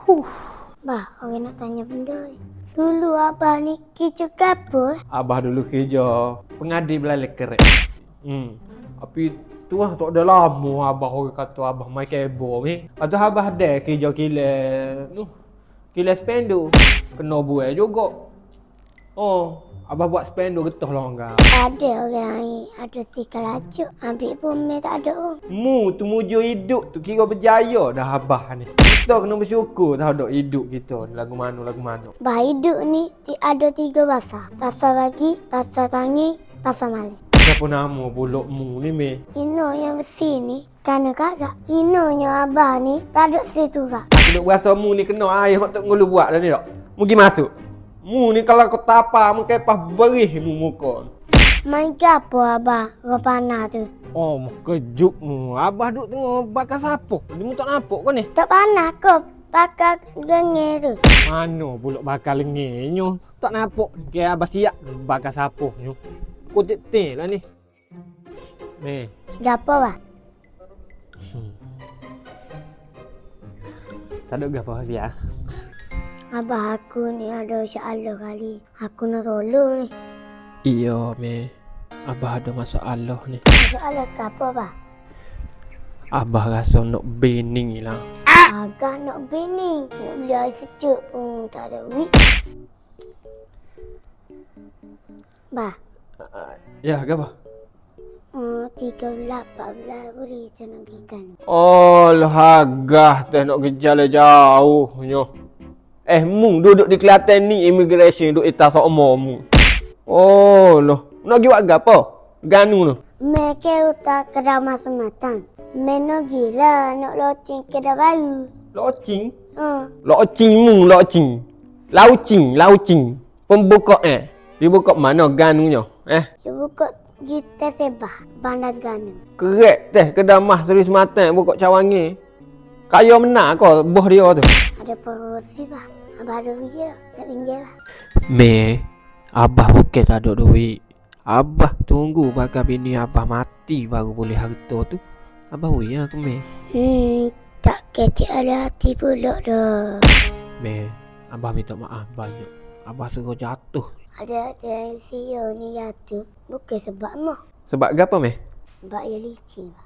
Huh. Bah, orang nak tanya benda ni. Dulu abah ni kerja apa? Abah dulu kerja pengadil belalai kerek. Tapi tu lah tak ada lama abah orang kata abah main kebo ni. Lepas tu abah ada kerja kilas spendo. Kena buat juga. Oh, abah buat spendo getah lah enggak. Ada orang ni, ada si kelajuk. Ambil bumi tak ada pun. Tu mujur hidup tu kira berjaya dah abah ni. Kita kena bersyukur dah ada hidup kita. Lagu mana. Bah, hidup ni ada 3 bahasa. Bahasa bagi, bahasa tangi, bahasa malik. Siapa nama pulak mu ni meh? Ino yang besi ni, kerana kakak. Inonya abah ni, tak ada situ kak. Aku duk berasa mu ni kena air hok tak ngulu buat dah ni tak. Mu pergi masuk. Mu ni kalau kau tapa mu kepah berih mu muka. Main gapo abah, panah tu? Oh, kejut mu. Abah duk tengok bakal sapu. Dia mu tak nampak kau ni. Tak panah kau, bakal gengir tu. Mana pulak bakal lengenyo. Tak nampak. Kaya abah siap bakal sapu nyo. Kau tik lah ni. Ni. Gapo bah? Tak ada gapo dia. Abah aku ni ada masalah kali. Aku nak tolong ni. Iya, me. Abah ada masalah ni. Masalah gapo bah? Abah rasa nak bening lah. Agak nak bini. Nak beli air sejuk pun tak ada duit. Bah. Ya, gapo? 13, 14 beri tu nak ikan. Oh, hagah teh nak gejala jauh nyo. Mu duduk di Kelantan ni immigration duk ita sokmo mu. Oh, nak gi buat gapo? Ganu tu. Mereka utak kedai masa matang. Meno gila nak loceng kedai baru. Locing? Loceng. Locing. Laucing. Pembuka dibuka mana ganunya? Dia buka kita sebah bandar Ganu. Kerek teh kedai mah Seri Sematan buka cawangi. Kaya menak kau boh dia tu. Ada promosi bah. Abah ada duit tak? Nak pinjam lah. Me, abah bukan tak ada duit. Abah tunggu bakal bini abah mati baru boleh harta tu. Abah wui aku me. Tak kecil ada hati pulak dah. Me, abah minta maaf banyak. Abah suruh jatuh. Ada CEO ni jatuh. Bukan sebab mah. Sebab apa me? Sebab dia licin bah.